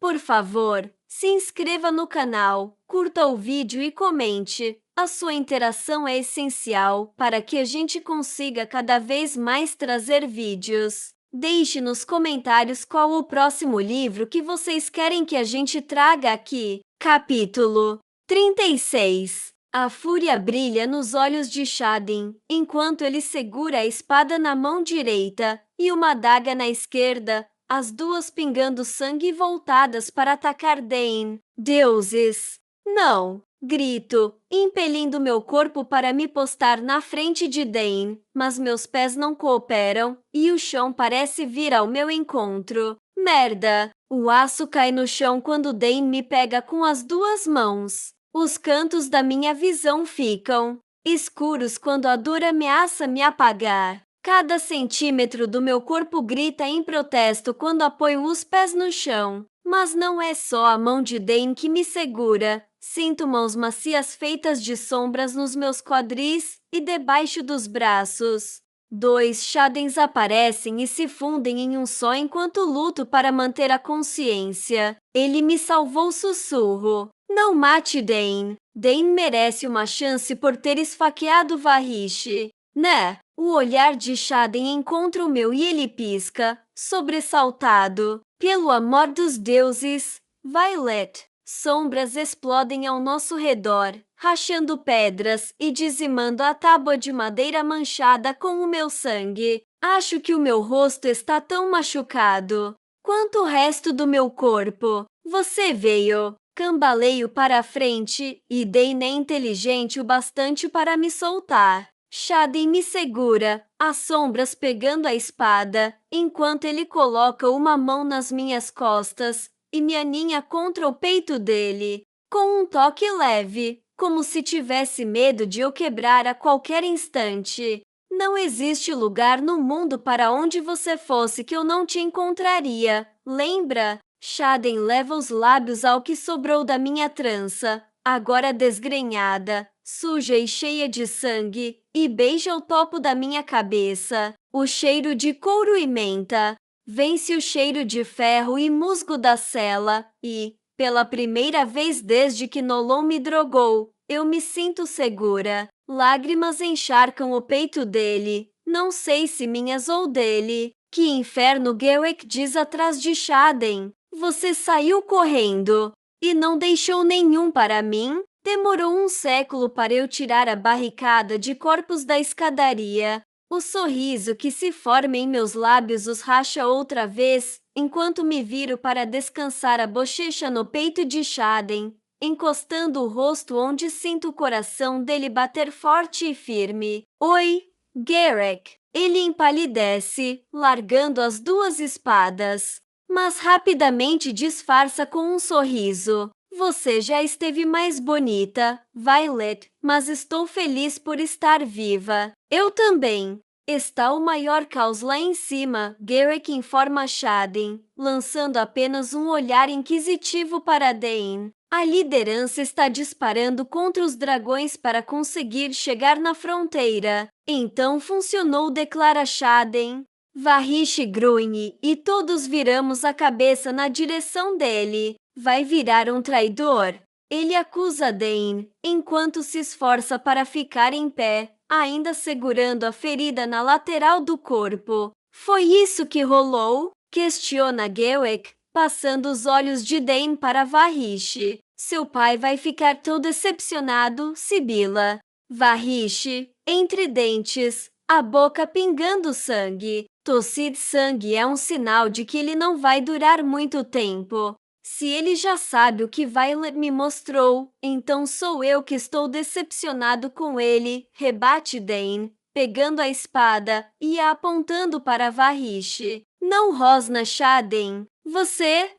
Por favor, se inscreva no canal, curta o vídeo e comente. A sua interação é essencial para que a gente consiga cada vez mais trazer vídeos. Deixe nos comentários qual o próximo livro que vocês querem que a gente traga aqui. Capítulo 36. A fúria brilha nos olhos de Xaden, enquanto ele segura a espada na mão direita e uma adaga na esquerda, as duas pingando sangue voltadas para atacar Dain. Deuses! Não! Grito, impelindo meu corpo para me postar na frente de Dain, mas meus pés não cooperam e o chão parece vir ao meu encontro. Merda! O aço cai no chão quando Dain me pega com as duas mãos. Os cantos da minha visão ficam escuros quando a dor ameaça me apagar. Cada centímetro do meu corpo grita em protesto quando apoio os pés no chão. Mas não é só a mão de Dain que me segura. Sinto mãos macias feitas de sombras nos meus quadris e debaixo dos braços. Dois Xadens aparecem e se fundem em um só enquanto luto para manter a consciência. Ele me salvou, sussurro. Não mate Dain. Dain merece uma chance por ter esfaqueado Vahish. Né? O olhar de Xaden encontra o meu e ele pisca, sobressaltado. Pelo amor dos deuses, Violet. Sombras explodem ao nosso redor, rachando pedras e dizimando a tábua de madeira manchada com o meu sangue. Acho que o meu rosto está tão machucado quanto o resto do meu corpo. Você veio. Cambaleio para a frente e Dain é inteligente o bastante para me soltar. Xaden me segura, as sombras pegando a espada, enquanto ele coloca uma mão nas minhas costas e me aninha contra o peito dele, com um toque leve, como se tivesse medo de eu quebrar a qualquer instante. Não existe lugar no mundo para onde você fosse que eu não te encontraria, lembra? Xaden leva os lábios ao que sobrou da minha trança, agora desgrenhada, suja e cheia de sangue, e beija o topo da minha cabeça. O cheiro de couro e menta. Vence o cheiro de ferro e musgo da cela e, pela primeira vez desde que Nolon me drogou, eu me sinto segura. Lágrimas encharcam o peito dele, não sei se minhas ou dele. Que inferno, Gerek diz atrás de Xaden. Você saiu correndo e não deixou nenhum para mim? Demorou um século para eu tirar a barricada de corpos da escadaria. O sorriso que se forma em meus lábios os racha outra vez, enquanto me viro para descansar a bochecha no peito de Xaden, encostando o rosto onde sinto o coração dele bater forte e firme. Oi, Gerek. Ele empalidece, largando as duas espadas, mas rapidamente disfarça com um sorriso. Você já esteve mais bonita, Violet, mas estou feliz por estar viva. Eu também. Está o maior caos lá em cima, Gerek informa Xaden, lançando apenas um olhar inquisitivo para Dain. A liderança está disparando contra os dragões para conseguir chegar na fronteira. Então funcionou, declara Xaden. Vahish grunhe e todos viramos a cabeça na direção dele. Vai virar um traidor? Ele acusa Dain, enquanto se esforça para ficar em pé, ainda segurando a ferida na lateral do corpo. Foi isso que rolou? Questiona Gerek, passando os olhos de Dain para Vahish. Seu pai vai ficar tão decepcionado, Sibila. Vahish, entre dentes, a boca pingando sangue. Tossir sangue é um sinal de que ele não vai durar muito tempo. Se ele já sabe o que Violet me mostrou, então sou eu que estou decepcionado com ele, rebate Dain, pegando a espada e a apontando para Vahish. Não rosna Xaden. Você?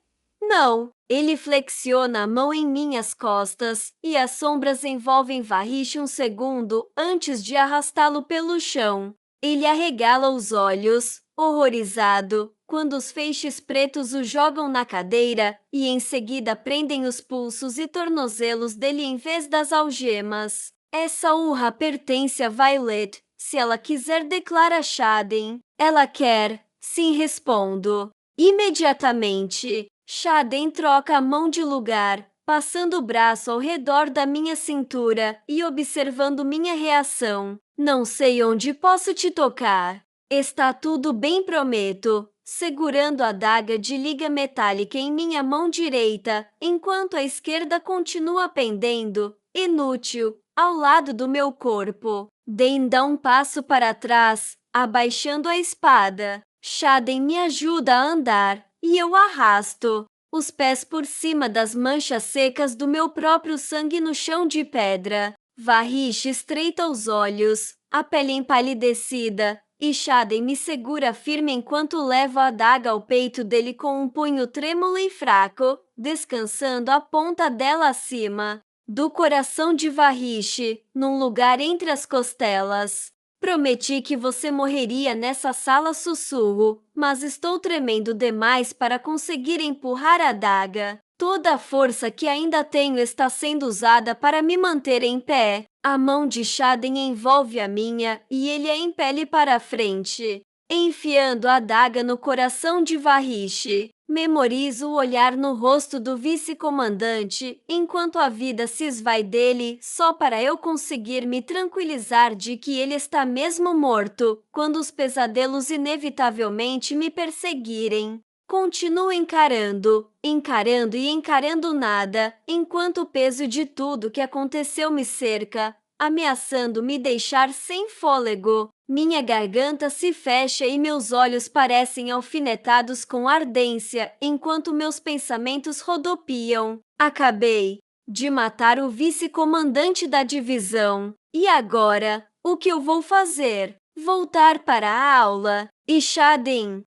Não. Ele flexiona a mão em minhas costas e as sombras envolvem Vahish um segundo antes de arrastá-lo pelo chão. Ele arregala os olhos, horrorizado, quando os feixes pretos o jogam na cadeira e em seguida prendem os pulsos e tornozelos dele em vez das algemas. Essa urra pertence a Violet. Se ela quiser, declara Xaden. Ela quer. Sim, respondo. Imediatamente. Xaden troca a mão de lugar, passando o braço ao redor da minha cintura e observando minha reação. Não sei onde posso te tocar. Está tudo bem, prometo. Segurando a adaga de liga metálica em minha mão direita, enquanto a esquerda continua pendendo, inútil, ao lado do meu corpo. Den dá um passo para trás, abaixando a espada. Xaden me ajuda a andar, e eu arrasto os pés por cima das manchas secas do meu próprio sangue no chão de pedra. Varish estreita os olhos, a pele empalidecida, e Xaden me segura firme enquanto levo a adaga ao peito dele com um punho trêmulo e fraco, descansando a ponta dela acima do coração de Varish, num lugar entre as costelas. Prometi que você morreria nessa sala, sussurro, mas estou tremendo demais para conseguir empurrar a adaga. Toda a força que ainda tenho está sendo usada para me manter em pé. A mão de Xaden envolve a minha e ele a impele para a frente, enfiando a adaga no coração de Varish. Memorizo o olhar no rosto do vice-comandante enquanto a vida se esvai dele só para eu conseguir me tranquilizar de que ele está mesmo morto quando os pesadelos inevitavelmente me perseguirem. Continuo encarando e encarando nada, enquanto o peso de tudo que aconteceu me cerca, ameaçando me deixar sem fôlego. Minha garganta se fecha e meus olhos parecem alfinetados com ardência, enquanto meus pensamentos rodopiam. Acabei de matar o vice-comandante da divisão. E agora, o que eu vou fazer? Voltar para a aula? E Xaden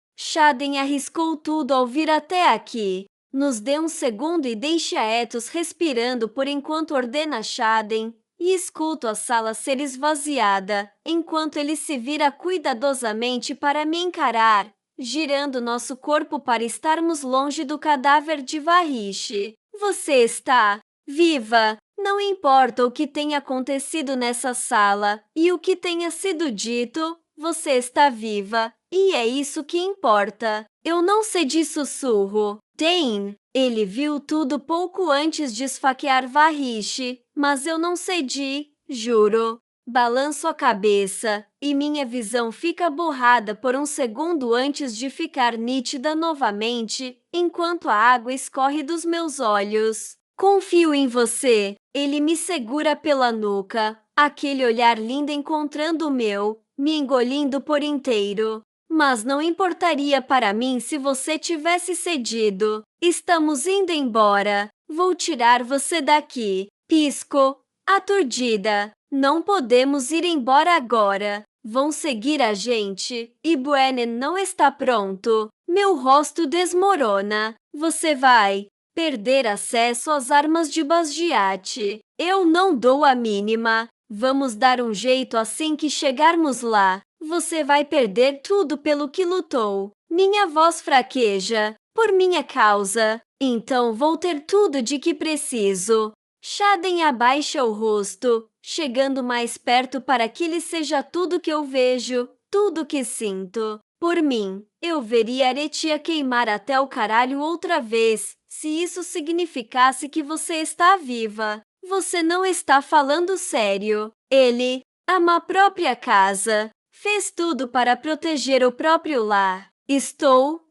arriscou tudo ao vir até aqui. Nos dê um segundo e deixe a Ethos respirando por enquanto, ordena Xaden, e escuto a sala ser esvaziada, enquanto ele se vira cuidadosamente para me encarar, girando nosso corpo para estarmos longe do cadáver de Varish. Você está viva! Não importa o que tenha acontecido nessa sala e o que tenha sido dito, você está viva, e é isso que importa. Eu não sei de sussurro. Ele viu tudo pouco antes de esfaquear Varish, mas eu não sei juro. Balanço a cabeça, e minha visão fica borrada por um segundo antes de ficar nítida novamente, enquanto a água escorre dos meus olhos. Confio em você. Ele me segura pela nuca, aquele olhar lindo encontrando o meu, me engolindo por inteiro. Mas não importaria para mim se você tivesse cedido. Estamos indo embora. Vou tirar você daqui. Pisco, aturdida. Não podemos ir embora agora. Vão seguir a gente, e Buenen não está pronto. Meu rosto desmorona. Você vai perder acesso às armas de Basgiat. Eu não dou a mínima. Vamos dar um jeito assim que chegarmos lá. Você vai perder tudo pelo que lutou. Minha voz fraqueja, por minha causa. Então vou ter tudo de que preciso. Xaden abaixa o rosto, chegando mais perto para que ele seja tudo que eu vejo, tudo que sinto. Por mim, eu veria Aretia queimar até o caralho outra vez, se isso significasse que você está viva. Você não está falando sério. Ele ama a própria casa. Fez tudo para proteger o próprio lar.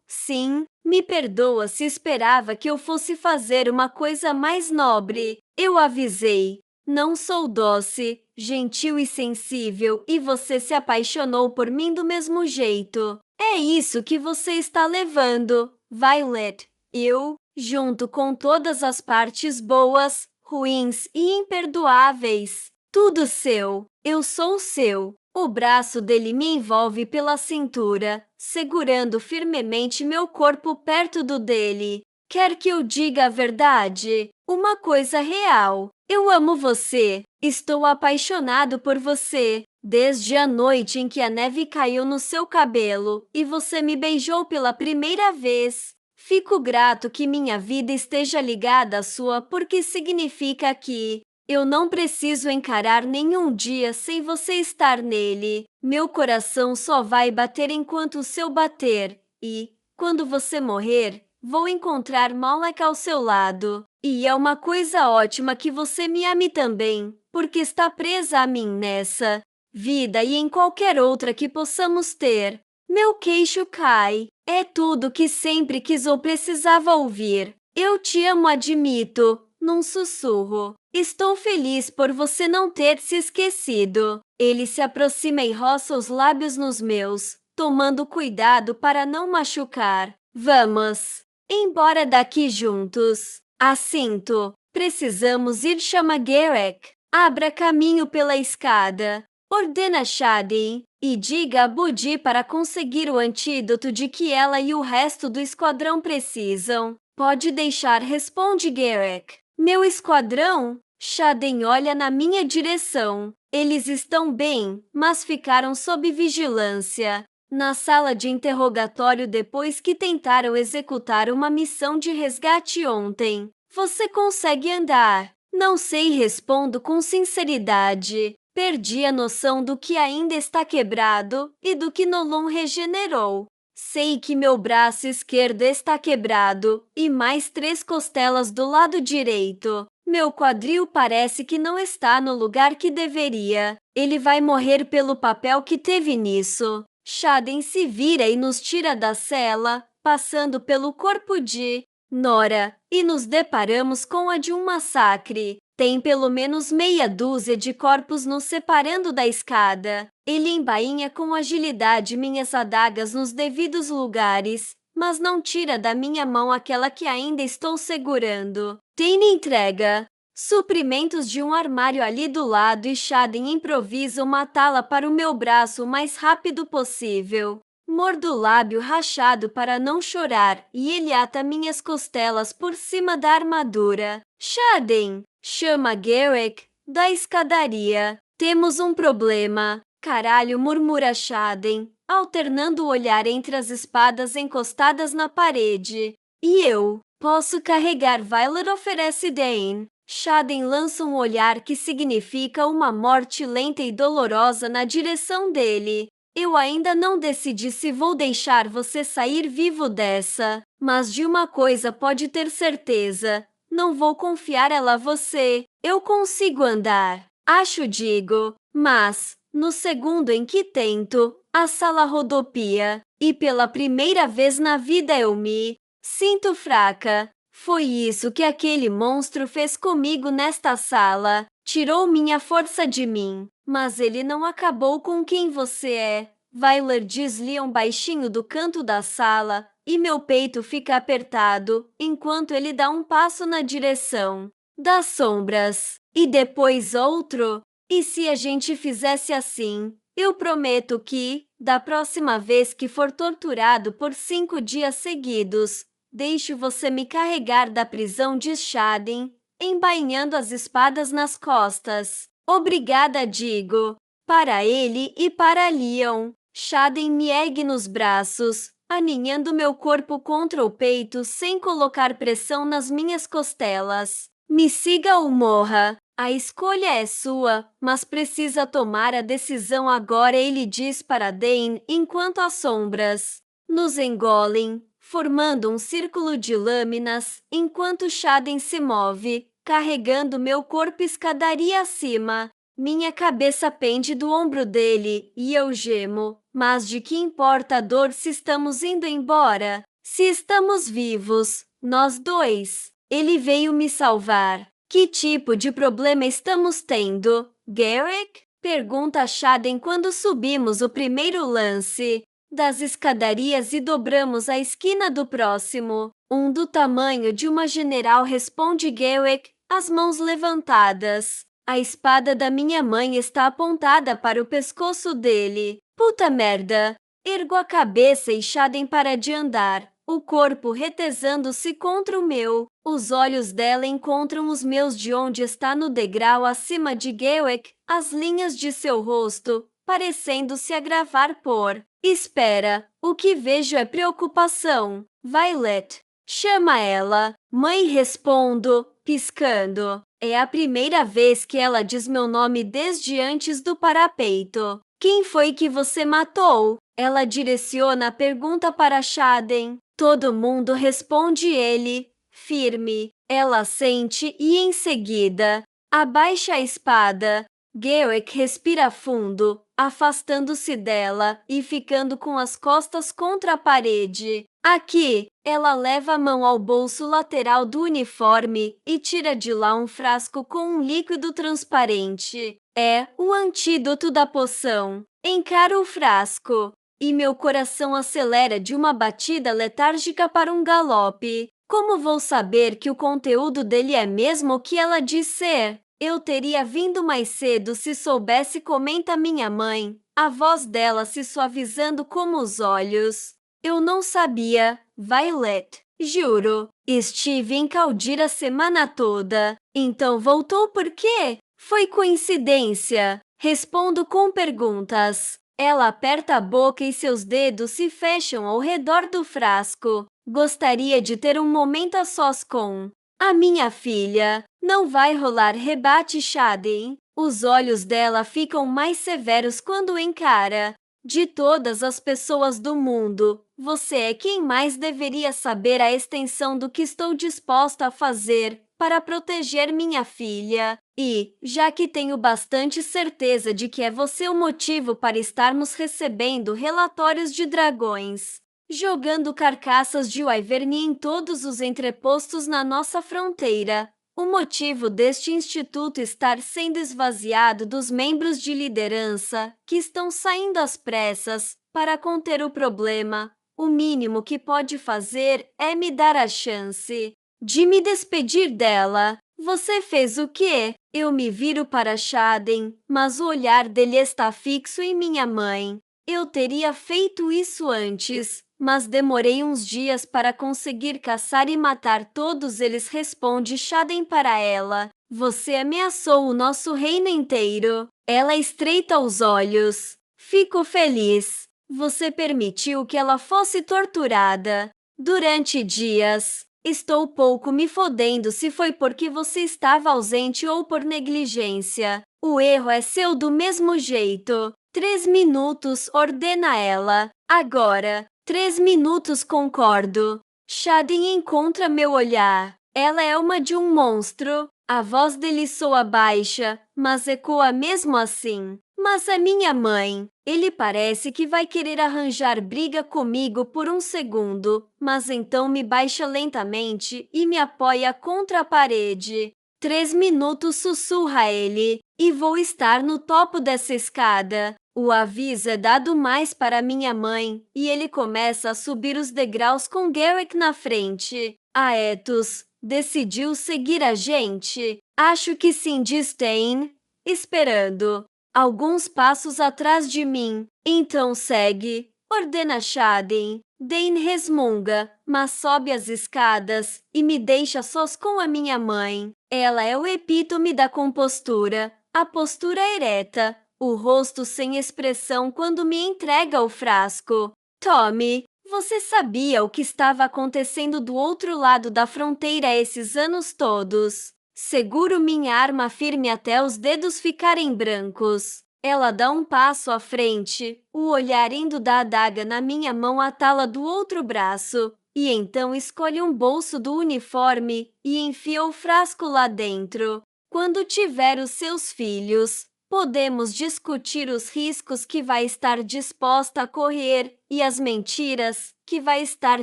Sim, me perdoa se esperava que eu fosse fazer uma coisa mais nobre. Eu avisei. Não sou doce, gentil e sensível, e você se apaixonou por mim do mesmo jeito. É isso que você está levando, Violet. Eu, junto com todas as partes boas, ruins e imperdoáveis. Tudo seu. Eu sou seu. O braço dele me envolve pela cintura, segurando firmemente meu corpo perto do dele. Quer que eu diga a verdade? Uma coisa real. Eu amo você. Estou apaixonado por você. Desde a noite em que a neve caiu no seu cabelo e você me beijou pela primeira vez. Fico grato que minha vida esteja ligada à sua, porque significa que eu não preciso encarar nenhum dia sem você estar nele. Meu coração só vai bater enquanto o seu bater. E, quando você morrer, Vou encontrar Malek ao seu lado. E é uma coisa ótima que você me ame também, porque está presa a mim nessa vida e em qualquer outra que possamos ter. Meu queixo cai. É tudo que sempre quis ou precisava ouvir. Eu te amo, admito, num sussurro. Estou feliz por você não ter se esquecido. Ele se aproxima e roça os lábios nos meus, tomando cuidado para não machucar. Vamos embora daqui juntos. Assinto. Precisamos ir, chama Garrick. Abra caminho pela escada. Ordena Shadin e diga a Budi para conseguir o antídoto de que ela e o resto do esquadrão precisam. Pode deixar, responde Garrick. Meu esquadrão? Shadin olha na minha direção. Eles estão bem, mas ficaram sob vigilância na sala de interrogatório depois que tentaram executar uma missão de resgate ontem. Você consegue andar? Não sei, respondo com sinceridade. Perdi a noção do que ainda está quebrado e do que Nolon regenerou. Sei que meu braço esquerdo está quebrado e mais 3 costelas do lado direito. Meu quadril parece que não está no lugar que deveria. Ele vai morrer pelo papel que teve nisso. Shadin se vira e nos tira da cela, passando pelo corpo de Nora, e nos deparamos com a de um massacre. Tem pelo menos meia dúzia de corpos nos separando da escada. Ele embainha com agilidade minhas adagas nos devidos lugares, mas não tira da minha mão aquela que ainda estou segurando. Tane entrega suprimentos de um armário ali do lado e Shadin improvisa uma tala para o meu braço o mais rápido possível. Mordo o lábio rachado para não chorar e ele ata minhas costelas por cima da armadura. Shadin, chama Garrick da escadaria. Temos um problema. Caralho, murmura Shadin, alternando o olhar entre as espadas encostadas na parede. E eu? Posso carregar, Violet, oferece Dane. Shadin lança um olhar que significa uma morte lenta e dolorosa na direção dele. Eu ainda não decidi se vou deixar você sair vivo dessa, mas de uma coisa pode ter certeza. Não vou confiar ela a você. Eu consigo andar. Acho, digo. Mas, no segundo em que tento, a sala rodopia. E pela primeira vez na vida eu me sinto fraca. Foi isso que aquele monstro fez comigo nesta sala. Tirou minha força de mim. Mas ele não acabou com quem você é. Violet diz Leon baixinho do canto da sala, e meu peito fica apertado enquanto ele dá um passo na direção das sombras. E depois outro. E se a gente fizesse assim? Eu prometo que, da próxima vez que for torturado por 5 dias seguidos, deixo você me carregar da prisão de Shadin, embainhando as espadas nas costas. Obrigada, digo. Para ele e para Leon. Shadin me ergue nos braços, aninhando meu corpo contra o peito sem colocar pressão nas minhas costelas. Me siga ou morra. A escolha é sua, mas precisa tomar a decisão agora, ele diz para Dane enquanto as sombras nos engolem, formando um círculo de lâminas, enquanto Shadin se move, carregando meu corpo escadaria acima. Minha cabeça pende do ombro dele e eu gemo. Mas de que importa a dor se estamos indo embora? Se estamos vivos, nós dois. Ele veio me salvar. Que tipo de problema estamos tendo? Garrick? Pergunta Shadin quando subimos o primeiro lance das escadarias e dobramos a esquina do próximo. Um do tamanho de uma general, responde Garrick, as mãos levantadas. A espada da minha mãe está apontada para o pescoço dele. Puta merda! Ergo a cabeça e Shadin para de andar, o corpo retesando-se contra o meu. Os olhos dela encontram os meus de onde está no degrau acima de Garrick, as linhas de seu rosto, parecendo se agravar por. Espera, o que vejo é preocupação. Violet, chama ela. Mãe, respondo, piscando. É a primeira vez que ela diz meu nome desde antes do parapeito. Quem foi que você matou? Ela direciona a pergunta para Shadin. Todo mundo responde ele, firme. Ela sente e, em seguida, abaixa a espada. Garrick respira fundo, afastando-se dela e ficando com as costas contra a parede. Aqui, ela leva a mão ao bolso lateral do uniforme e tira de lá um frasco com um líquido transparente. É o antídoto da poção. Encaro o frasco e meu coração acelera de uma batida letárgica para um galope. Como vou saber que o conteúdo dele é mesmo o que ela diz ser? Eu teria vindo mais cedo se soubesse, comenta minha mãe, a voz dela se suavizando como os olhos. Eu não sabia, Violet. Juro. Estive em Caldir a semana toda. Então voltou por quê? Foi coincidência. Respondo com perguntas. Ela aperta a boca e seus dedos se fecham ao redor do frasco. Gostaria de ter um momento a sós com a minha filha. Não vai rolar, rebate Shaden. Os olhos dela ficam mais severos quando encara. De todas as pessoas do mundo, você é quem mais deveria saber a extensão do que estou disposta a fazer para proteger minha filha. E, já que tenho bastante certeza de que é você o motivo para estarmos recebendo relatórios de dragões, jogando carcaças de Wyvern em todos os entrepostos na nossa fronteira, o motivo deste instituto estar sendo esvaziado dos membros de liderança que estão saindo às pressas para conter o problema, o mínimo que pode fazer é me dar a chance de me despedir dela. Você fez o quê? Eu me viro para Shaden, mas o olhar dele está fixo em minha mãe. Eu teria feito isso antes, mas demorei uns dias para conseguir caçar e matar todos eles, responde Shaden para ela. Você ameaçou o nosso reino inteiro. Ela estreita os olhos. Fico feliz. Você permitiu que ela fosse torturada durante dias. Estou pouco me fodendo se foi porque você estava ausente ou por negligência. O erro é seu do mesmo jeito. 3 minutos, ordena ela. Agora. 3 minutos, concordo. Shaden encontra meu olhar. Ela é uma de um monstro. A voz dele soa baixa, mas ecoa mesmo assim. Mas é minha mãe. Ele parece que vai querer arranjar briga comigo por um segundo, mas então me baixa lentamente e me apoia contra a parede. 3 minutos, sussurra ele, e vou estar no topo dessa escada. O aviso é dado mais para minha mãe, e ele começa a subir os degraus com Garrick na frente. Aetus, decidiu seguir a gente? Acho que sim, diz Dane, esperando. Alguns passos atrás de mim. Então segue, ordena Shaden. Dane resmunga, mas sobe as escadas e me deixa sós com a minha mãe. Ela é o epítome da compostura, a postura ereta, o rosto sem expressão quando me entrega o frasco. Tommy, você sabia o que estava acontecendo do outro lado da fronteira esses anos todos? Seguro minha arma firme até os dedos ficarem brancos. Ela dá um passo à frente, o olhar indo da adaga na minha mão à tala do outro braço, e então escolhe um bolso do uniforme e enfia o frasco lá dentro. Quando tiver os seus filhos, podemos discutir os riscos que vai estar disposta a correr e as mentiras que vai estar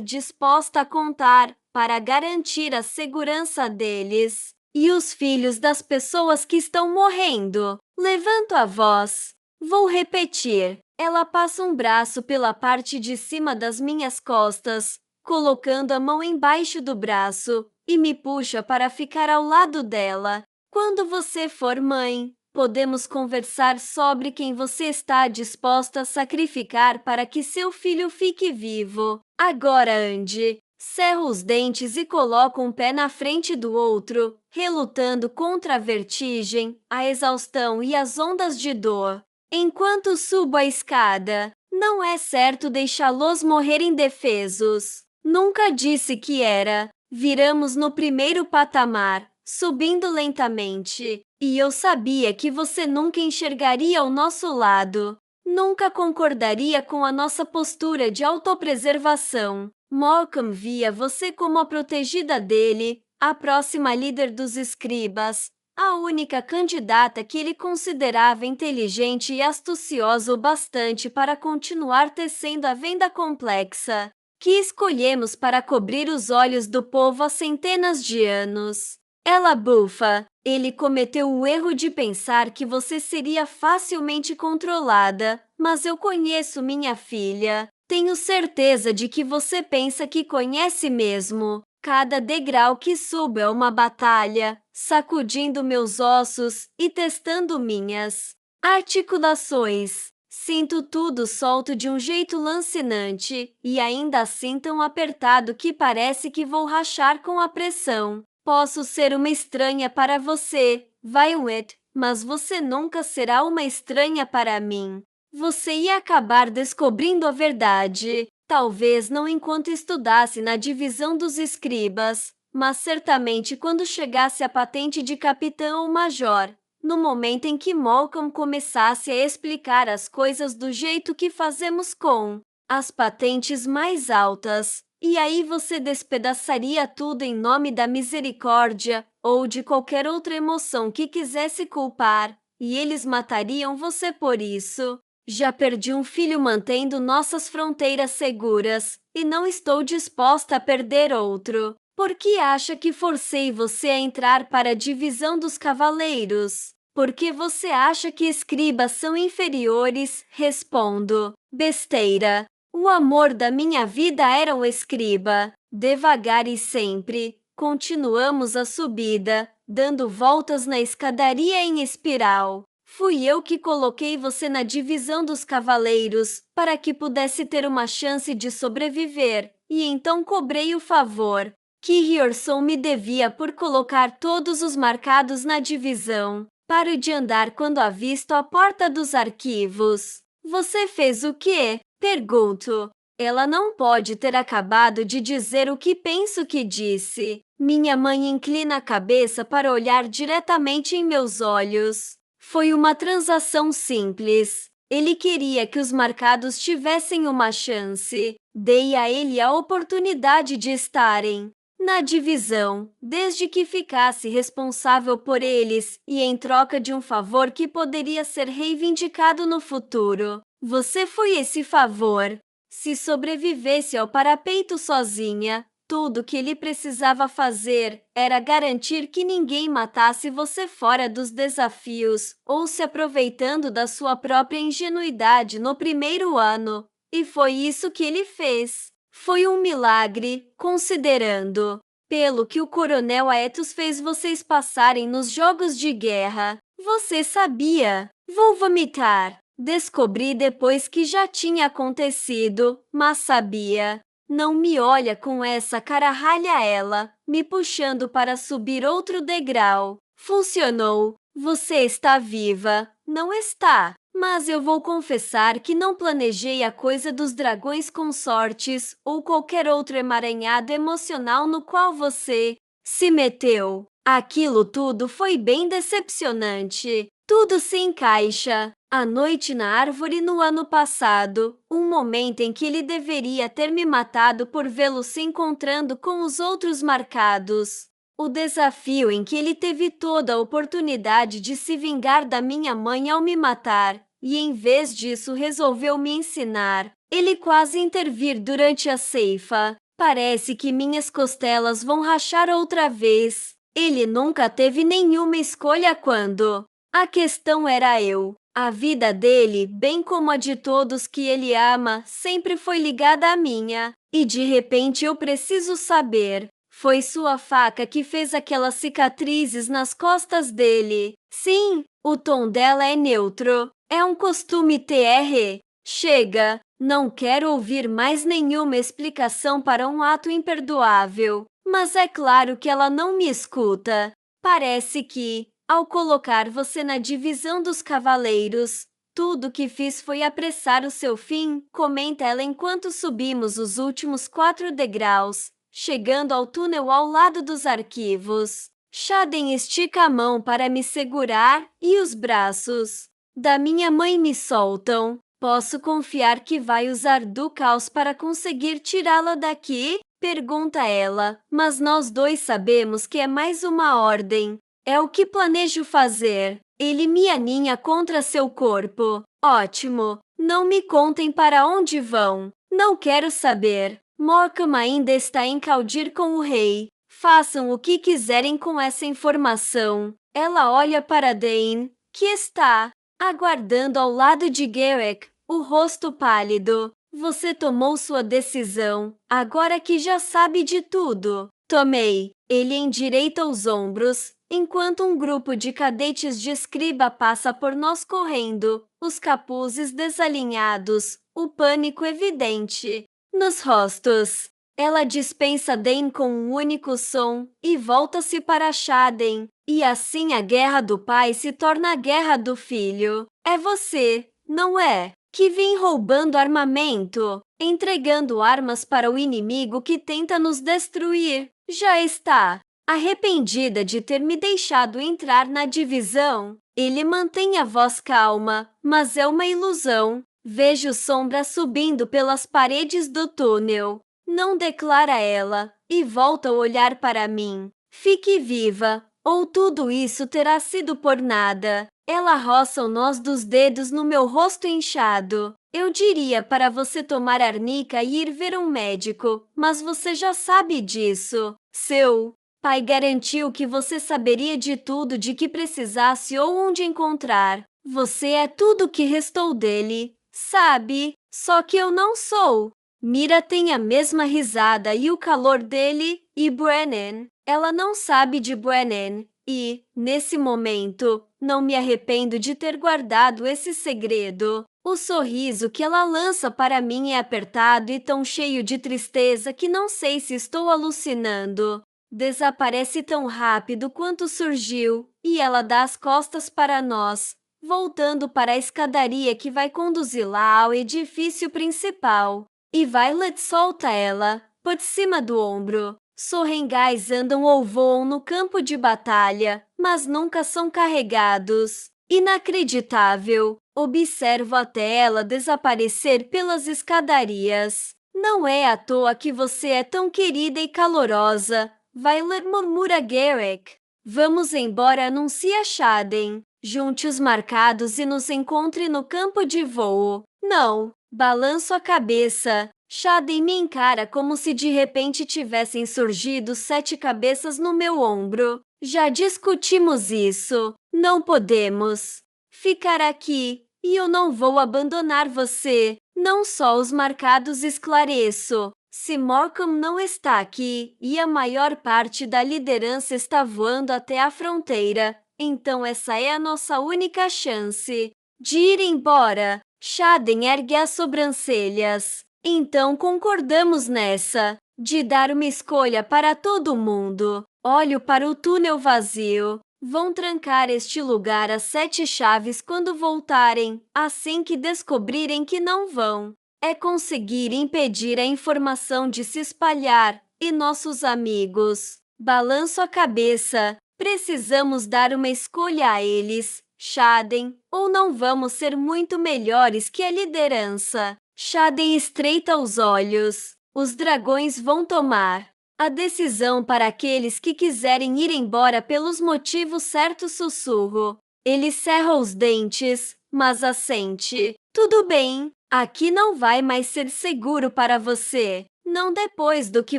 disposta a contar para garantir a segurança deles. E os filhos das pessoas que estão morrendo. Levanto a voz. Vou repetir. Ela passa um braço pela parte de cima das minhas costas, colocando a mão embaixo do braço, e me puxa para ficar ao lado dela. Quando você for mãe, podemos conversar sobre quem você está disposta a sacrificar para que seu filho fique vivo. Agora ande. Cerro os dentes e coloco um pé na frente do outro, relutando contra a vertigem, a exaustão e as ondas de dor. Enquanto subo a escada, não é certo deixá-los morrer indefesos. Nunca disse que era. Viramos no primeiro patamar, subindo lentamente, e eu sabia que você nunca enxergaria ao nosso lado. Nunca concordaria com a nossa postura de autopreservação. Malcolm via você como a protegida dele, a próxima líder dos escribas, a única candidata que ele considerava inteligente e astuciosa o bastante para continuar tecendo a venda complexa que escolhemos para cobrir os olhos do povo há centenas de anos. Ela bufa. Ele cometeu o erro de pensar que você seria facilmente controlada, mas eu conheço minha filha. Tenho certeza de que você pensa que conhece mesmo. Cada degrau que subo é uma batalha, sacudindo meus ossos e testando minhas articulações. Sinto tudo solto de um jeito lancinante e ainda assim tão apertado que parece que vou rachar com a pressão. Posso ser uma estranha para você, Violet, mas você nunca será uma estranha para mim. Você ia acabar descobrindo a verdade, talvez não enquanto estudasse na divisão dos escribas, mas certamente quando chegasse a patente de capitão ou major. No momento em que Malcolm começasse a explicar as coisas do jeito que fazemos com as patentes mais altas, e aí você despedaçaria tudo em nome da misericórdia ou de qualquer outra emoção que quisesse culpar, e eles matariam você por isso. Já perdi um filho mantendo nossas fronteiras seguras, e não estou disposta a perder outro. Por que acha que forcei você a entrar para a divisão dos cavaleiros? Porque você acha que escribas são inferiores? Respondo. Besteira. O amor da minha vida era um escriba. Devagar e sempre, continuamos a subida, dando voltas na escadaria em espiral. Fui eu que coloquei você na divisão dos cavaleiros para que pudesse ter uma chance de sobreviver, e então cobrei o favor que Riorson me devia por colocar todos os marcados na divisão. Paro de andar quando avisto a porta dos arquivos. Você fez o quê? Pergunto. Ela não pode ter acabado de dizer o que penso que disse. Minha mãe inclina a cabeça para olhar diretamente em meus olhos. Foi uma transação simples. Ele queria que os marcados tivessem uma chance. Dei a ele a oportunidade de estarem na divisão, desde que ficasse responsável por eles e em troca de um favor que poderia ser reivindicado no futuro. Você foi esse favor. Se sobrevivesse ao parapeito sozinha, tudo que ele precisava fazer era garantir que ninguém matasse você fora dos desafios ou se aproveitando da sua própria ingenuidade no primeiro ano. E foi isso que ele fez. Foi um milagre, considerando. Pelo que o Coronel Aetus fez vocês passarem nos jogos de guerra. Você sabia? Vou vomitar. Descobri depois que já tinha acontecido, mas sabia. Não me olha com essa cara, ralha ela, me puxando para subir outro degrau. Funcionou. Você está viva. Não está. Mas eu vou confessar que não planejei a coisa dos dragões consortes ou qualquer outro emaranhado emocional no qual você se meteu. Aquilo tudo foi bem decepcionante. Tudo se encaixa. A noite na árvore no ano passado, um momento em que ele deveria ter me matado por vê-lo se encontrando com os outros marcados. O desafio em que ele teve toda a oportunidade de se vingar da minha mãe ao me matar, e em vez disso resolveu me ensinar. Ele quase intervir durante a ceifa. Parece que minhas costelas vão rachar outra vez. Ele nunca teve nenhuma escolha quando. A questão era eu. A vida dele, bem como a de todos que ele ama, sempre foi ligada à minha. E de repente eu preciso saber. Foi sua faca que fez aquelas cicatrizes nas costas dele. Sim, o tom dela é neutro. É um costume TR. Chega, não quero ouvir mais nenhuma explicação para um ato imperdoável. Mas é claro que ela não me escuta. Parece que, ao colocar você na divisão dos cavaleiros, tudo que fiz foi apressar o seu fim, comenta ela enquanto subimos os últimos 4 degraus, chegando ao túnel ao lado dos arquivos. Shaden estica a mão para me segurar e os braços da minha mãe me soltam. Posso confiar que vai usar do caos para conseguir tirá-la daqui? Pergunta ela, mas nós dois sabemos que é mais uma ordem. É o que planejo fazer. Ele me aninha contra seu corpo. Ótimo. Não me contem para onde vão. Não quero saber. Morecambe ainda está em Caudir com o rei. Façam o que quiserem com essa informação. Ela olha para Dane, que está aguardando ao lado de Garrick, o rosto pálido. Você tomou sua decisão, agora que já sabe de tudo. Tomei. Ele endireita os ombros, enquanto um grupo de cadetes de escriba passa por nós correndo, os capuzes desalinhados, o pânico evidente nos rostos. Ela dispensa Dane com um único som e volta-se para Xaden. E assim a guerra do pai se torna a guerra do filho. É você, não é? Que vem roubando armamento, entregando armas para o inimigo que tenta nos destruir. Já está arrependida de ter me deixado entrar na divisão. Ele mantém a voz calma, mas é uma ilusão. Vejo sombras subindo pelas paredes do túnel. Não, declara ela, e volta a olhar para mim. Fique viva, ou tudo isso terá sido por nada. Ela roça o nós dos dedos no meu rosto inchado. Eu diria para você tomar arnica e ir ver um médico, mas você já sabe disso. Seu pai garantiu que você saberia de tudo de que precisasse ou onde encontrar. Você é tudo o que restou dele, sabe? Só que eu não sou. Mira tem a mesma risada e o calor dele e Brennan. Ela não sabe de Brennan e, nesse momento, não me arrependo de ter guardado esse segredo. O sorriso que ela lança para mim é apertado e tão cheio de tristeza que não sei se estou alucinando. Desaparece tão rápido quanto surgiu e ela dá as costas para nós, voltando para a escadaria que vai conduzi-la ao edifício principal. E Violet solta ela, por cima do ombro. Sorrengais andam ou voam no campo de batalha, mas nunca são carregados. Inacreditável! Observo até ela desaparecer pelas escadarias. Não é à toa que você é tão querida e calorosa. Violet murmura Garrick. Vamos embora, anuncia Xaden. Junte os marcados e nos encontre no campo de voo. Não. Balanço a cabeça. Xaden me encara como se de repente tivessem surgido 7 cabeças no meu ombro. Já discutimos isso. Não podemos ficar aqui. E eu não vou abandonar você. Não só os marcados, esclareço. Se Morecambe não está aqui e a maior parte da liderança está voando até a fronteira, então essa é a nossa única chance de ir embora. Xaden ergue as sobrancelhas. Então concordamos nessa, de dar uma escolha para todo mundo. Olho para o túnel vazio. Vão trancar este lugar às 7 chaves quando voltarem, assim que descobrirem que não vão. É conseguir impedir a informação de se espalhar, e nossos amigos. Balanço a cabeça. Precisamos dar uma escolha a eles, Xaden, ou não vamos ser muito melhores que a liderança. Xaden estreita os olhos. Os dragões vão tomar a decisão para aqueles que quiserem ir embora pelos motivos certos, sussurro. Ele cerra os dentes, mas assente. Tudo bem, aqui não vai mais ser seguro para você. Não depois do que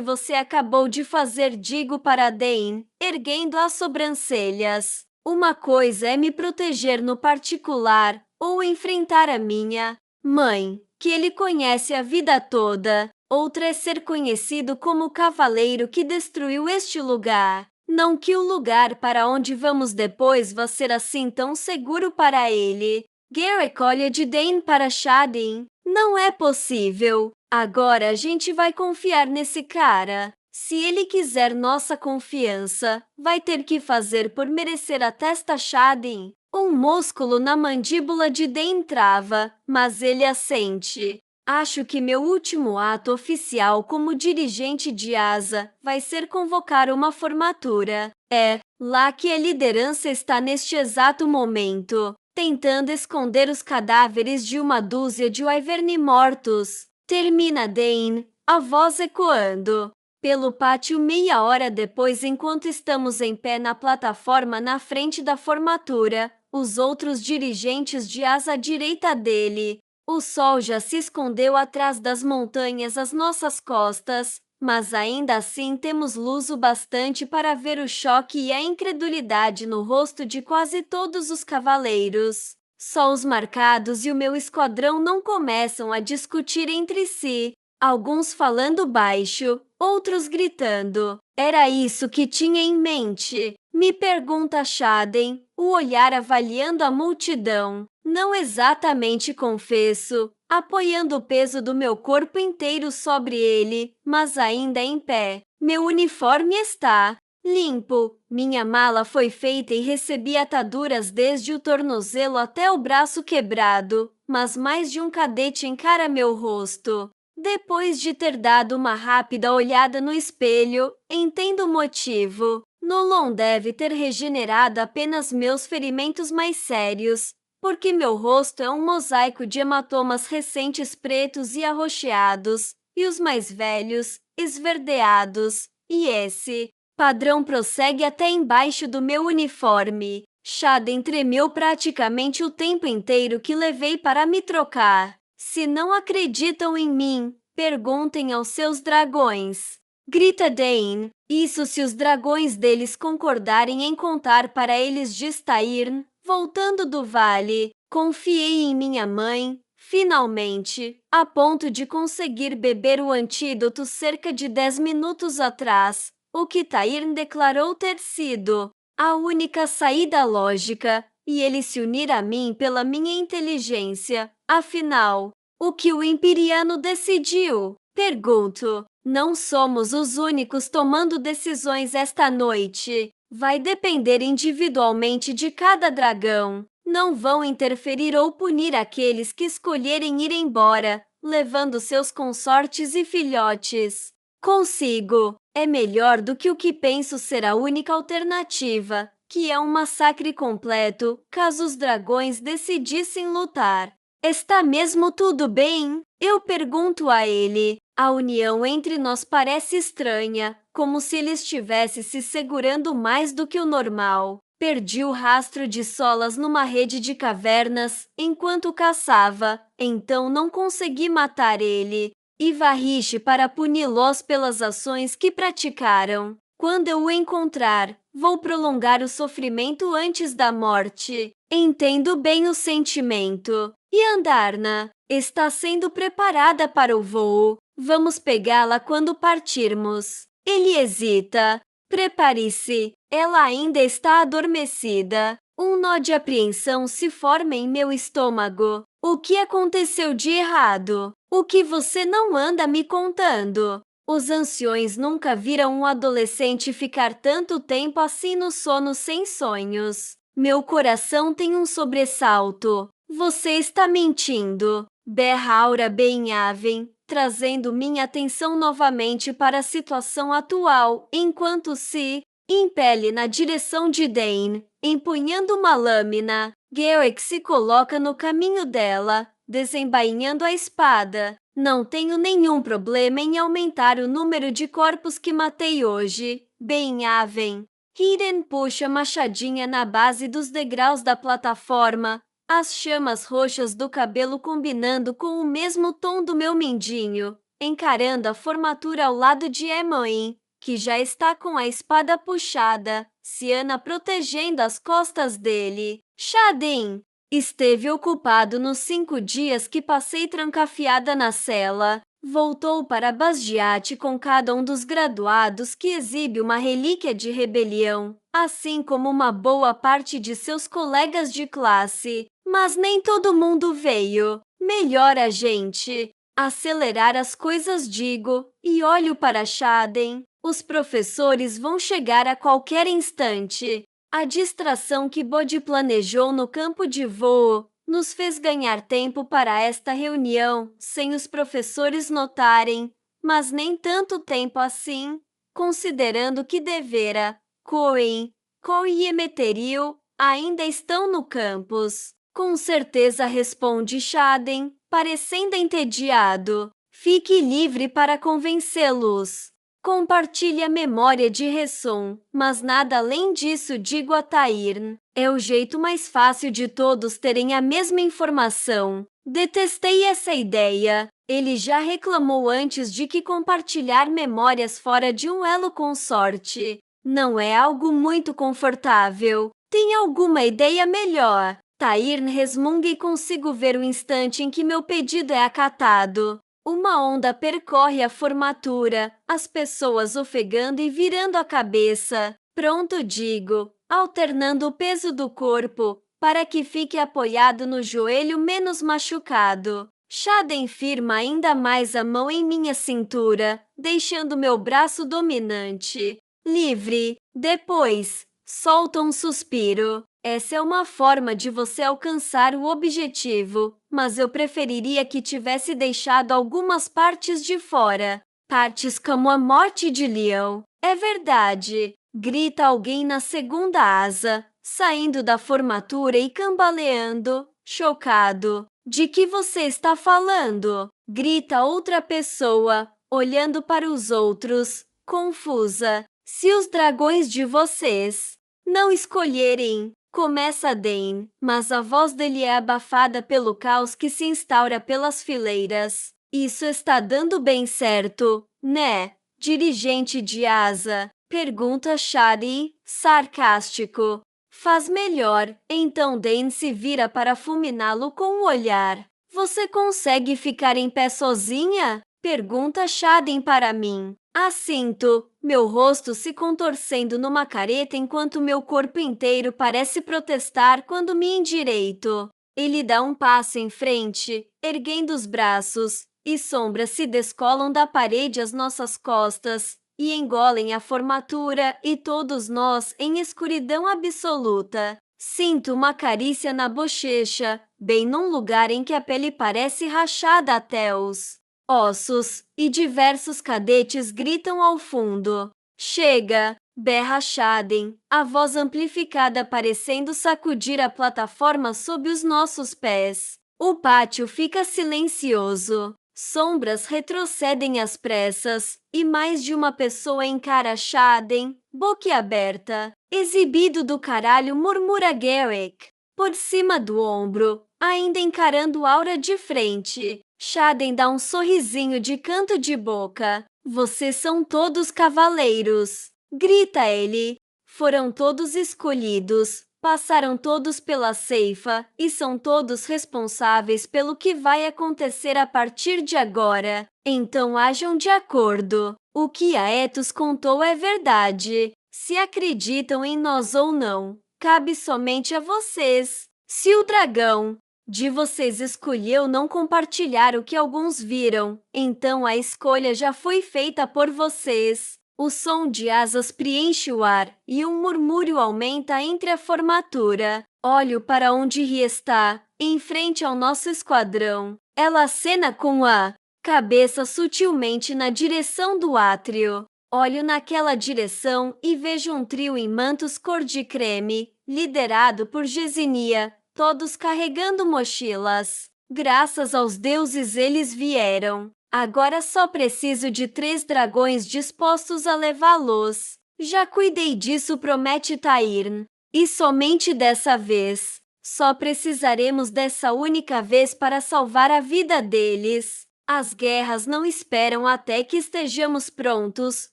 você acabou de fazer, digo para Dane, erguendo as sobrancelhas. Uma coisa é me proteger no particular ou enfrentar a minha mãe, que ele conhece a vida toda. Outra é ser conhecido como o cavaleiro que destruiu este lugar. Não que o lugar para onde vamos depois vá ser assim tão seguro para ele. Garrick olha de Dane para Xaden. Não é possível. Agora a gente vai confiar nesse cara. Se ele quiser nossa confiança, vai ter que fazer por merecer a testa. Xaden. Um músculo na mandíbula de Dane trava, mas ele assente. Acho que meu último ato oficial como dirigente de Asa vai ser convocar uma formatura. É lá que a liderança está neste exato momento. tentando esconder os cadáveres de uma dúzia de wyvern mortos. Termina Dane, a voz ecoando pelo pátio meia hora depois, enquanto estamos em pé na plataforma na frente da formatura, os outros dirigentes de asa direita dele. O sol já se escondeu atrás das montanhas às nossas costas, mas ainda assim temos luz o bastante para ver o choque e a incredulidade no rosto de quase todos os cavaleiros. Só os marcados e o meu esquadrão não começam a discutir entre si, alguns falando baixo, outros gritando. Era isso que tinha em mente? Me pergunta Xaden, o olhar avaliando a multidão. Não exatamente, confesso, apoiando o peso do meu corpo inteiro sobre ele, mas ainda em pé. Meu uniforme está limpo. Minha mala foi feita e recebi ataduras desde o tornozelo até o braço quebrado, mas mais de um cadete encara meu rosto. Depois de ter dado uma rápida olhada no espelho, entendo o motivo. Nolon deve ter regenerado apenas meus ferimentos mais sérios, porque meu rosto é um mosaico de hematomas recentes pretos e arroxeados, e os mais velhos, esverdeados, e esse padrão prossegue até embaixo do meu uniforme. Xaden tremeu praticamente o tempo inteiro que levei para me trocar. Se não acreditam em mim, perguntem aos seus dragões. Grita Dane. Isso se os dragões deles concordarem em contar para eles de Stairn. Voltando do vale, confiei em minha mãe, finalmente, a ponto de conseguir beber o antídoto cerca de 10 minutos atrás, o que Tairn declarou ter sido a única saída lógica, e ele se unir a mim pela minha inteligência. Afinal, o que o Imperiano decidiu? Pergunto. Não somos os únicos tomando decisões esta noite. Vai depender individualmente de cada dragão. Não vão interferir ou punir aqueles que escolherem ir embora, levando seus consortes e filhotes. Consigo. É melhor do que o que penso ser a única alternativa, que é um massacre completo, caso os dragões decidissem lutar. Está mesmo tudo bem? Eu pergunto a ele. A união entre nós parece estranha, como se ele estivesse se segurando mais do que o normal. Perdi o rastro de solas numa rede de cavernas enquanto caçava, então não consegui matar ele. E varriche para puni-los pelas ações que praticaram. Quando eu o encontrar, vou prolongar o sofrimento antes da morte. Entendo bem o sentimento. E Andarna está sendo preparada para o voo. Vamos pegá-la quando partirmos. Ele hesita. Prepare-se. Ela ainda está adormecida. Um nó de apreensão se forma em meu estômago. O que aconteceu de errado? O que você não anda me contando? Os anciões nunca viram um adolescente ficar tanto tempo assim no sono sem sonhos. Meu coração tem um sobressalto. Você está mentindo. Berra Aura Benhaven, trazendo minha atenção novamente para a situação atual, enquanto se impele na direção de Dane, empunhando uma lâmina. Georg se coloca no caminho dela, desembainhando a espada. Não tenho nenhum problema em aumentar o número de corpos que matei hoje. Benhaven. Hiren puxa a machadinha na base dos degraus da plataforma, as chamas roxas do cabelo combinando com o mesmo tom do meu mindinho, encarando a formatura ao lado de Emoin, que já está com a espada puxada, Siana protegendo as costas dele. Xaden esteve ocupado nos 5 dias que passei trancafiada na cela. Voltou para Basgiat com cada um dos graduados que exibe uma relíquia de rebelião, assim como uma boa parte de seus colegas de classe. Mas nem todo mundo veio. Melhor a gente acelerar as coisas, digo, e olho para Xaden. Os professores vão chegar a qualquer instante. A distração que Bodhi planejou no campo de voo nos fez ganhar tempo para esta reunião, sem os professores notarem, mas nem tanto tempo assim, considerando que Devera, Coen, Col e Emeteril ainda estão no campus. Com certeza, responde Xaden, parecendo entediado. Fique livre para convencê-los. Compartilhe a memória de Resson, mas nada além disso, digo a Tairn. É o jeito mais fácil de todos terem a mesma informação. Detestei essa ideia. Ele já reclamou antes de que compartilhar memórias fora de um elo consorte não é algo muito confortável. Tem alguma ideia melhor? Tairn resmunga e consigo ver o instante em que meu pedido é acatado. Uma onda percorre a formatura, as pessoas ofegando e virando a cabeça. Pronto, digo, alternando o peso do corpo, para que fique apoiado no joelho menos machucado. Xaden firma ainda mais a mão em minha cintura, deixando meu braço dominante. Livre. Depois, solta um suspiro. Essa é uma forma de você alcançar o objetivo, mas eu preferiria que tivesse deixado algumas partes de fora. Partes como a morte de Leão. É verdade, grita alguém na segunda asa, saindo da formatura e cambaleando, chocado. De que você está falando? Grita outra pessoa, olhando para os outros, confusa. Se os dragões de vocês não escolherem, começa Dane, mas a voz dele é abafada pelo caos que se instaura pelas fileiras. Isso está dando bem certo, né? Dirigente de asa, pergunta Shari, sarcástico. Faz melhor. Então Dane se vira para fulminá-lo com o olhar. Você consegue ficar em pé sozinha? Pergunta Xaden para mim. Assinto, meu rosto se contorcendo numa careta enquanto meu corpo inteiro parece protestar quando me endireito. Ele dá um passo em frente, erguendo os braços, e sombras se descolam da parede às nossas costas e engolem a formatura e todos nós em escuridão absoluta. Sinto uma carícia na bochecha, bem num lugar em que a pele parece rachada até os ossos, e diversos cadetes gritam ao fundo. Chega! Berra Xaden, a voz amplificada parecendo sacudir a plataforma sob os nossos pés. O pátio fica silencioso. Sombras retrocedem às pressas, e mais de uma pessoa encara Xaden, boquiaberta. Exibido do caralho, murmura Garrick. Por cima do ombro, ainda encarando Aura de frente. Xaden dá um sorrisinho de canto de boca. Vocês são todos cavaleiros, grita ele. Foram todos escolhidos, passaram todos pela ceifa e são todos responsáveis pelo que vai acontecer a partir de agora. Então hajam de acordo. O que a Ethos contou é verdade. Se acreditam em nós ou não, cabe somente a vocês. Se o dragão de vocês escolheu não compartilhar o que alguns viram, então a escolha já foi feita por vocês. O som de asas preenche o ar e um murmúrio aumenta entre a formatura. Olho para onde Ri está, em frente ao nosso esquadrão. Ela acena com a cabeça sutilmente na direção do átrio. Olho naquela direção e vejo um trio em mantos cor de creme, liderado por Gesinia, todos carregando mochilas. Graças aos deuses eles vieram. Agora só preciso de 3 dragões dispostos a levá-los. Já cuidei disso, promete Tairn. E somente dessa vez. Só precisaremos dessa única vez para salvar a vida deles. As guerras não esperam até que estejamos prontos,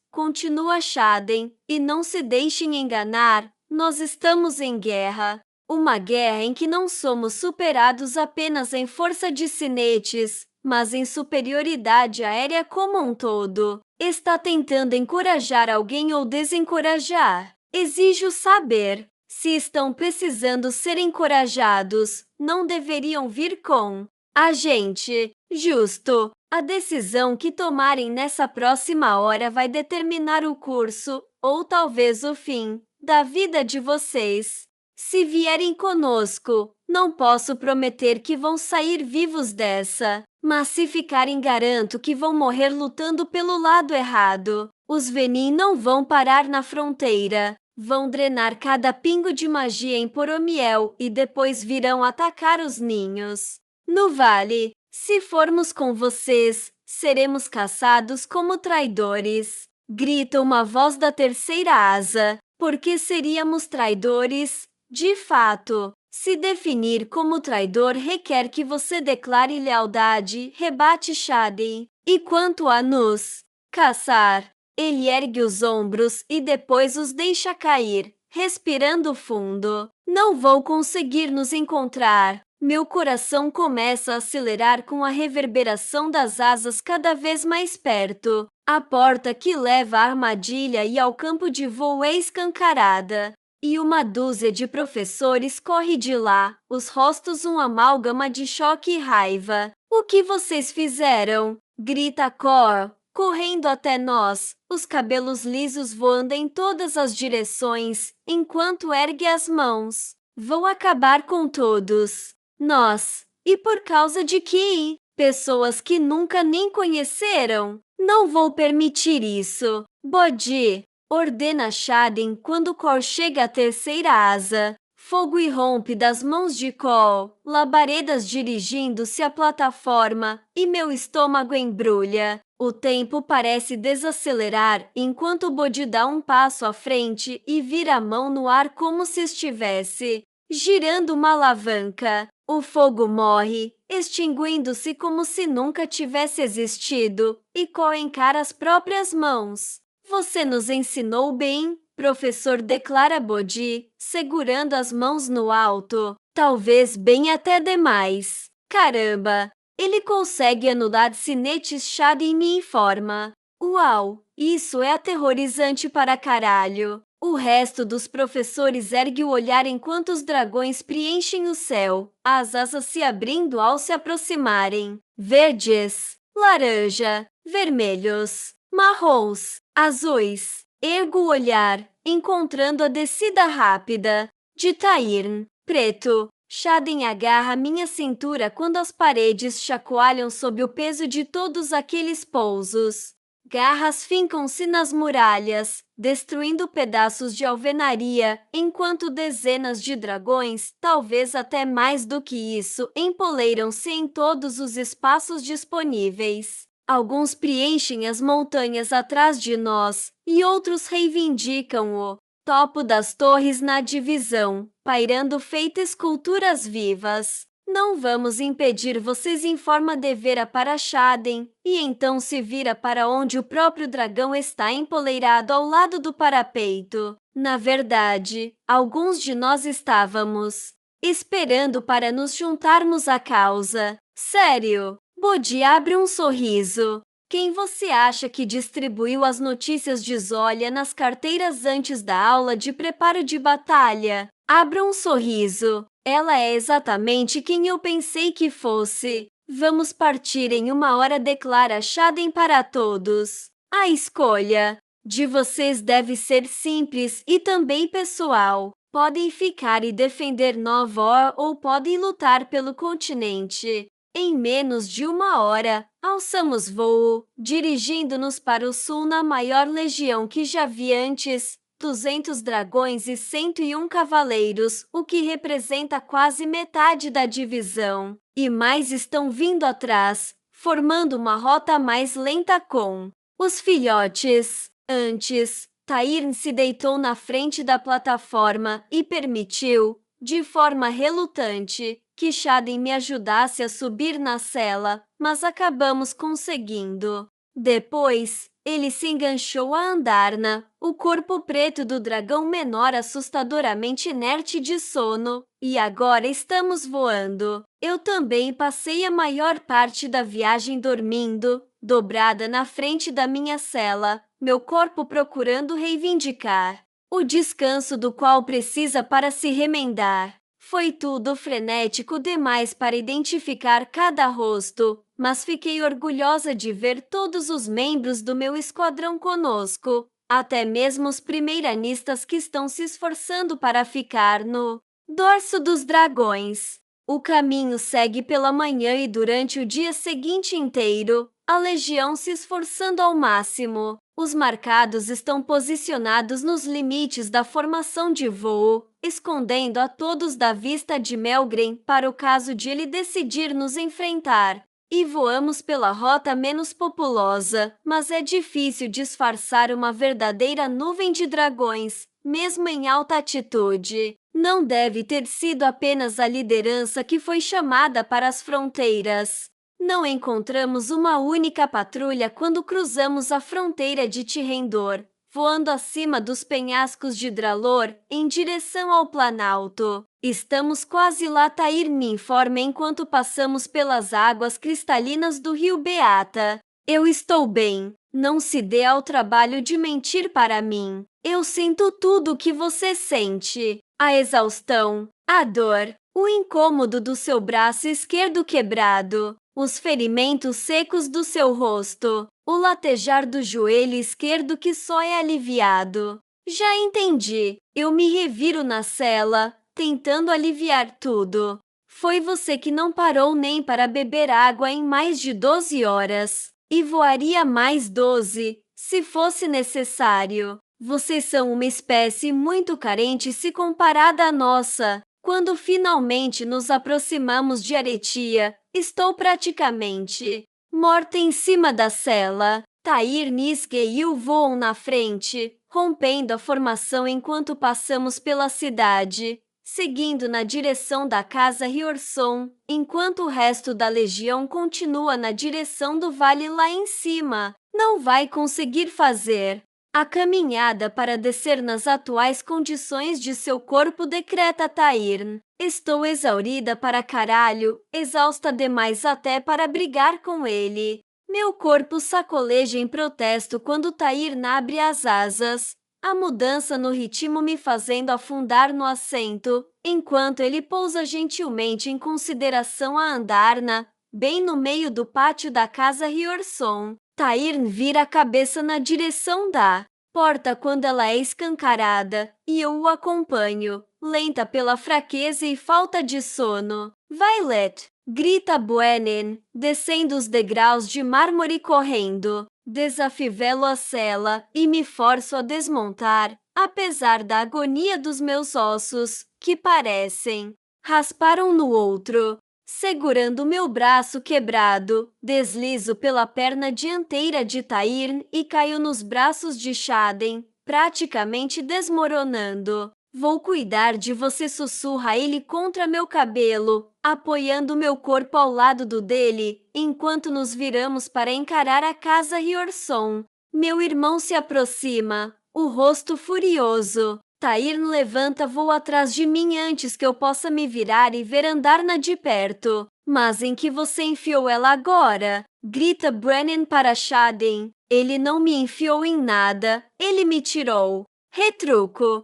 continua Xaden, e não se deixem enganar, nós estamos em guerra. Uma guerra em que não somos superados apenas em força de sinetes, mas em superioridade aérea como um todo. Está tentando encorajar alguém ou desencorajar? Exijo saber. Se estão precisando ser encorajados, não deveriam vir com a gente. Justo. A decisão que tomarem nessa próxima hora vai determinar o curso, ou talvez o fim, da vida de vocês. Se vierem conosco, não posso prometer que vão sair vivos dessa, mas se ficarem, garanto que vão morrer lutando pelo lado errado. Os Venin não vão parar na fronteira. Vão drenar cada pingo de magia em Poromiel e depois virão atacar os ninhos. No vale, se formos com vocês, seremos caçados como traidores. Grita uma voz da terceira asa. Por que seríamos traidores? De fato, se definir como traidor requer que você declare lealdade, rebate Shaden. E quanto a nos caçar, ele ergue os ombros e depois os deixa cair, respirando fundo. Não vou conseguir nos encontrar. Meu coração começa a acelerar com a reverberação das asas cada vez mais perto. A porta que leva à armadilha e ao campo de voo é escancarada. E uma dúzia de professores corre de lá, os rostos um amálgama de choque e raiva. O que vocês fizeram? Grita Cor, correndo até nós, os cabelos lisos voando em todas as direções, enquanto ergue as mãos. Vou acabar com todos. Nós. E por causa de que? Pessoas que nunca nem conheceram. Não vou permitir isso. Bodhi, ordena Shaden quando Cor chega à terceira asa. Fogo irrompe das mãos de Cole, labaredas dirigindo-se à plataforma, e meu estômago embrulha. O tempo parece desacelerar enquanto Bodhi dá um passo à frente e vira a mão no ar como se estivesse girando uma alavanca. O fogo morre, extinguindo-se como se nunca tivesse existido, e Cole encara as próprias mãos. Você nos ensinou bem, professor, declara Bodhi, segurando as mãos no alto. Talvez bem até demais. Caramba! Ele consegue anular sinetes Shaden me informa. Uau! Isso é aterrorizante para caralho. O resto dos professores ergue o olhar enquanto os dragões preenchem o céu, as asas se abrindo ao se aproximarem. Verdes, laranja, vermelhos, marrons, azuis. Ergo o olhar, encontrando a descida rápida de Tairn. Preto. Shaden agarra minha cintura quando as paredes chacoalham sob o peso de todos aqueles pousos. Garras fincam-se nas muralhas, destruindo pedaços de alvenaria, enquanto dezenas de dragões, talvez até mais do que isso, empoleiram-se em todos os espaços disponíveis. Alguns preenchem as montanhas atrás de nós, e outros reivindicam o topo das torres na divisão, pairando feito esculturas vivas. Não vamos impedir vocês, informa Devera para Shaden, e então se vira para onde o próprio dragão está empoleirado ao lado do parapeito. Na verdade, alguns de nós estávamos esperando para nos juntarmos à causa. Sério? Bodhi abre um sorriso. Quem você acha que distribuiu as notícias de Zólia nas carteiras antes da aula de preparo de batalha? Abra um sorriso. Ela é exatamente quem eu pensei que fosse. Vamos partir em 1 hora, declara Shaden para todos. A escolha de vocês deve ser simples e também pessoal. Podem ficar e defender Nova ou podem lutar pelo continente. Em menos de 1 hora, alçamos voo, dirigindo-nos para o sul na maior legião que já vi antes. 200 dragões e 101 cavaleiros, o que representa quase metade da divisão. E mais estão vindo atrás, formando uma rota mais lenta com os filhotes. Antes, Tairn se deitou na frente da plataforma e permitiu, de forma relutante, que Shaden me ajudasse a subir na cela, mas acabamos conseguindo. Depois, ele se enganchou a Andarna, o corpo preto do dragão menor assustadoramente inerte de sono, e agora estamos voando. Eu também passei a maior parte da viagem dormindo, dobrada na frente da minha cela, meu corpo procurando reivindicar o descanso do qual precisa para se remendar. Foi tudo frenético demais para identificar cada rosto, mas fiquei orgulhosa de ver todos os membros do meu esquadrão conosco, até mesmo os primeiranistas que estão se esforçando para ficar no dorso dos dragões. O caminho segue pela manhã e durante o dia seguinte inteiro, a legião se esforçando ao máximo. Os marcados estão posicionados nos limites da formação de voo, escondendo a todos da vista de Melgren para o caso de ele decidir nos enfrentar. E voamos pela rota menos populosa, mas é difícil disfarçar uma verdadeira nuvem de dragões, mesmo em alta altitude. Não deve ter sido apenas a liderança que foi chamada para as fronteiras. Não encontramos uma única patrulha quando cruzamos a fronteira de Tirrendor, voando acima dos penhascos de Dralor em direção ao Planalto. Estamos quase lá, Tair me informa enquanto passamos pelas águas cristalinas do rio Beata. Eu estou bem. Não se dê ao trabalho de mentir para mim. Eu sinto tudo o que você sente. A exaustão, a dor, o incômodo do seu braço esquerdo quebrado, os ferimentos secos do seu rosto, o latejar do joelho esquerdo que só é aliviado. Já entendi. Eu me reviro na cela, tentando aliviar tudo. Foi você que não parou nem para beber água em mais de 12 horas. E voaria mais 12, se fosse necessário. Vocês são uma espécie muito carente se comparada à nossa. Quando finalmente nos aproximamos de Aretia, estou praticamente morta em cima da cela. Tair, Niske e eu voam na frente, rompendo a formação enquanto passamos pela cidade, seguindo na direção da casa Riorson, enquanto o resto da legião continua na direção do vale lá em cima. Não vai conseguir fazer a caminhada para descer nas atuais condições de seu corpo, decreta Tair. Estou exaurida para caralho, exausta demais até para brigar com ele. Meu corpo sacoleja em protesto quando Tair abre as asas, a mudança no ritmo me fazendo afundar no assento, enquanto ele pousa gentilmente em consideração a Andarna, bem no meio do pátio da casa Riorson. Tair vira a cabeça na direção da porta quando ela é escancarada, e eu o acompanho, lenta pela fraqueza e falta de sono. Violet! Grita Buenen, descendo os degraus de mármore correndo. Desafivelo a cela e me forço a desmontar, apesar da agonia dos meus ossos, que parecem raspar um no outro. Segurando meu braço quebrado, deslizo pela perna dianteira de Tair e caio nos braços de Shaden, praticamente desmoronando. Vou cuidar de você, sussurra ele contra meu cabelo, apoiando meu corpo ao lado do dele, enquanto nos viramos para encarar a casa Riorson. Meu irmão se aproxima, o rosto furioso. Tair levanta voo atrás de mim antes que eu possa me virar e ver Andarna de perto. Mas em que você enfiou ela agora? Grita Brennan para Shaden. Ele não me enfiou em nada, ele me tirou. Retruco.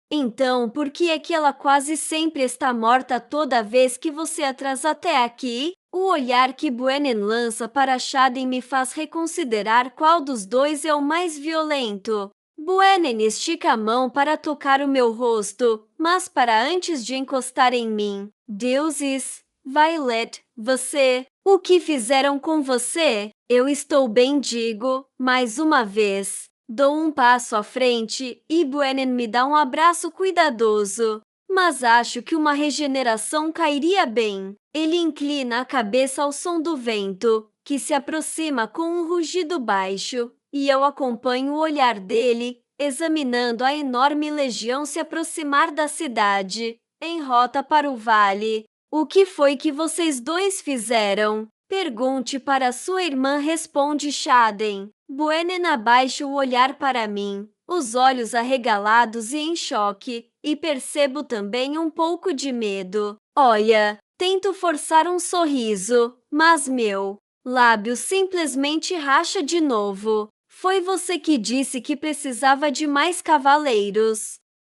Então por que é que ela quase sempre está morta toda vez que você a traz até aqui? O olhar que Brennan lança para Shaden me faz reconsiderar qual dos dois é o mais violento. Buenen estica a mão para tocar o meu rosto, mas para antes de encostar em mim. Deuses! Violet, você... O que fizeram com você? Eu estou bem, digo, mais uma vez. Dou um passo à frente e Buenen me dá um abraço cuidadoso. Mas acho que uma regeneração cairia bem. Ele inclina a cabeça ao som do vento, que se aproxima com um rugido baixo. E eu acompanho o olhar dele, examinando a enorme legião se aproximar da cidade, em rota para o vale. O que foi que vocês dois fizeram? Pergunte para sua irmã, responde Shaden. Buenen abaixa o olhar para mim, os olhos arregalados e em choque, e percebo também um pouco de medo. Olha, tento forçar um sorriso, mas meu lábio simplesmente racha de novo. Foi você que disse que precisava de mais cavaleiros.